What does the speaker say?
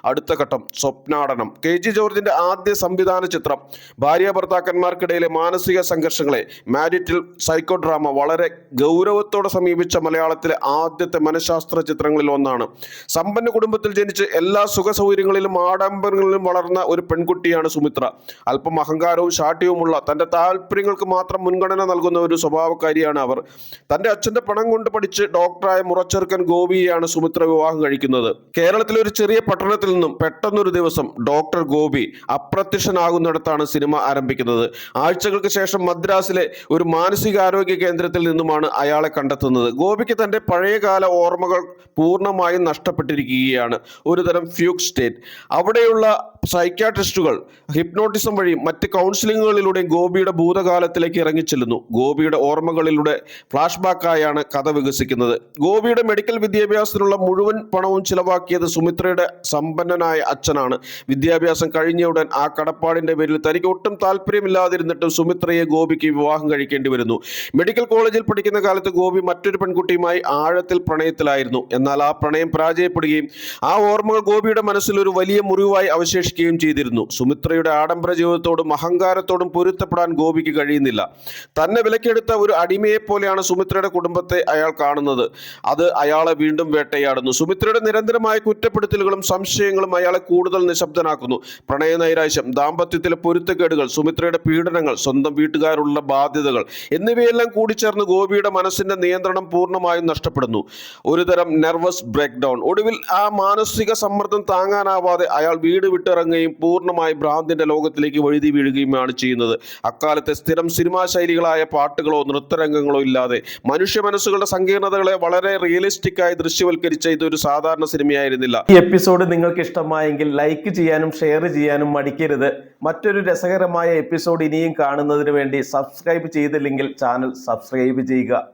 അടുത്ത ഘട്ടം സ്വപ്നാടനം. KG ജോർജിന്റെ ആദ്യ സംവിധാന ചിത്രം. ഭാര്യ ഭർത്താക്കന്മാർക്കിടയിലെ മാനസിക സംഘർഷങ്ങളെ മാരിറ്റൽ സൈക്കോ ഡ്രാമ വളരെ ഗൗരവത്തോടെ സമീപിച്ച മലയാളത്തിലെ ആദ്യത്തെ മനഃശാസ്ത്ര ചിത്രങ്ങളിൽ ഒന്നാണ്. സമ്പന്ന കുടുംബത്തിൽ ജനിച്ച് എല്ലാ സുഖ സൗകര്യങ്ങളിലും ആഡംബരങ്ങളിലും വളർന്ന ഒരു പെൺകുട്ടിയാണ് സുമിത്ര. അല്പം അഹങ്കാരവും ശാഠ്യവുമുള്ള, തന്റെ താല്പര്യങ്ങൾക്ക് മാത്രം മുൻഗണന നൽകുന്ന ഒരു സ്വഭാവക്കാരിയാണ് അവർ. തന്റെ അച്ഛന്റെ പണം കൊണ്ട് പഠിച്ച് ഡോക്ടറായ മുറച്ചെറുക്കൻ ഗോപിയെയാണ് സുമിത്ര വിവാഹം കഴിക്കുന്നത്. കേരളത്തിലെ ഒരു ചെറിയ പട്ടണത്തിൽ നിന്നും പെട്ടെന്നൊരു ദിവസം ഡോക്ടർ ഗോപി അപ്രത്യക്ഷനാകുന്നിടത്താണ് സിനിമ ആരംഭിക്കുന്നത്. ആഴ്ചകൾക്ക് ശേഷം മദ്രാസിലെ ഒരു മാനസികാരോഗ്യ കേന്ദ്രത്തിൽ നിന്നുമാണ് അയാളെ കണ്ടെത്തുന്നത്. ഗോപിക്ക് തന്റെ പഴയകാല ഓർമ്മകൾ പൂർണ്ണമായും നഷ്ടപ്പെട്ടിരിക്കുകയാണ്. ഒരുതരം ഫ്യൂക്ക് സ്റ്റേറ്റ്. അവിടെയുള്ള സൈക്യാട്രിസ്റ്റുകൾ ഹിപ്നോട്ടിസം വഴിയും മറ്റ് കൗൺസിലിങ്ങുകളിലൂടെയും ഗോപിയുടെ ഭൂതകാലത്തിലേക്ക് ഇറങ്ങിച്ചെല്ലുന്നു. ഗോപിയുടെ ഓർമ്മകളിലൂടെ ഫ്ലാഷ് ബാക്കായാണ് കഥ വികസിക്കുന്നത്. ഗോപിയുടെ മെഡിക്കൽ വിദ്യാഭ്യാസത്തിനുള്ള മുഴുവൻ പണവും ചിലവാക്കിയത് സുമിത്രയുടെ സമ്പന്നനായ അച്ഛനാണ്. വിദ്യാഭ്യാസം കഴിഞ്ഞയുടൻ ആ കടപ്പാടിന്റെ പേരിൽ തനിക്ക് ഒട്ടും താല്പര്യമില്ലാതിരുന്നിട്ടും സുമിത്രയെ ഗോപിക്ക് വിവാഹം കഴിക്കേണ്ടി വരുന്നു. മെഡിക്കൽ കോളേജിൽ പഠിക്കുന്ന കാലത്ത് ഗോപി മറ്റൊരു പെൺകുട്ടിയുമായി ആഴത്തിൽ പ്രണയത്തിലായിരുന്നു. എന്നാൽ ആ പ്രണയം പരാജയപ്പെടുകയും ആ ഓർമ്മകൾ ഗോപിയുടെ മനസ്സിൽ ഒരു വലിയ മുറിവായി അവശേഷിക്കുകയും ചെയ്തിരുന്നു. സുമിത്രയുടെ ആഡംബര ജീവിതത്തോടും അഹങ്കാരത്തോടും പൊരുത്തപ്പെടാൻ ഗോപിക്ക് കഴിയുന്നില്ല. തന്നെ വിലക്കെടുത്ത ഒരു അടിമയെ പോലെയാണ് സുമിത്രയുടെ കുടുംബത്തെ അയാൾ കാണുന്നത്. അത് അയാളെ വീണ്ടും വേട്ടയാടുന്നു. സുമിത്രയുടെ നിരന്തരമായ കുറ്റപ്പെടുത്തലുകളും സംശയങ്ങളും അയാളെ കൂടുതൽ നിശബ്ദനാക്കുന്നു. പ്രണയ നൈരാശ്യം, ദാമ്പത്യത്തിലെ പൊരുത്തക്കേടുകൾ, സുമിത്രയുടെ പീഡനങ്ങൾ, സ്വന്തം വീട്ടുകാരുള്ള ബാധ്യതകൾ എന്നിവയെല്ലാം കൂടിച്ചേർന്ന് ഗോപിയുടെ മനസ്സിന്റെ നിയന്ത്രണം പൂർണ്ണമായും നഷ്ടപ്പെടുന്നു. ഒരുതരം നെർവസ് ബ്രേക്ക് ഡൗൺ. ഒടുവിൽ ആ മാനസിക സമ്മർദ്ദം താങ്ങാനാവാതെ അയാൾ വീട് വിട്ടിറങ്ങുകയും പൂർണ്ണമായി ഭ്രാന്തിന്റെ ലോകത്തിലേക്ക് വഴുതി വീഴുകയുമാണ് ചെയ്യുന്നത്. അക്കാലത്തെ സ്ഥിരം സിനിമാ ശൈലികളായ പാട്ടുകളോ നൃത്തരംഗങ്ങളോ ഇല്ലാതെ മനുഷ്യ മനസ്സുകളുടെ സങ്കീർണതകളെ വളരെ റിയലിസ്റ്റിക് ആയി ദൃശ്യവൽക്കരിച്ച ഇതൊരു സാധാരണ സിനിമയായിരുന്നില്ല. ഈ എപ്പിസോഡ് നിങ്ങൾക്ക് ഇഷ്ടമായെങ്കിൽ ലൈക്ക് ചെയ്യാനും ഷെയർ ചെയ്യാനും മടിക്കരുത്. മറ്റൊരു രസകരമായ എപ്പിസോഡ് ഇനിയും കാണുന്നതിന് വേണ്ടി സബ്സ്ക്രൈബ് ചെയ്തില്ലെങ്കിൽ ചാനൽ സബ്സ്ക്രൈബ് ചെയ്യുക.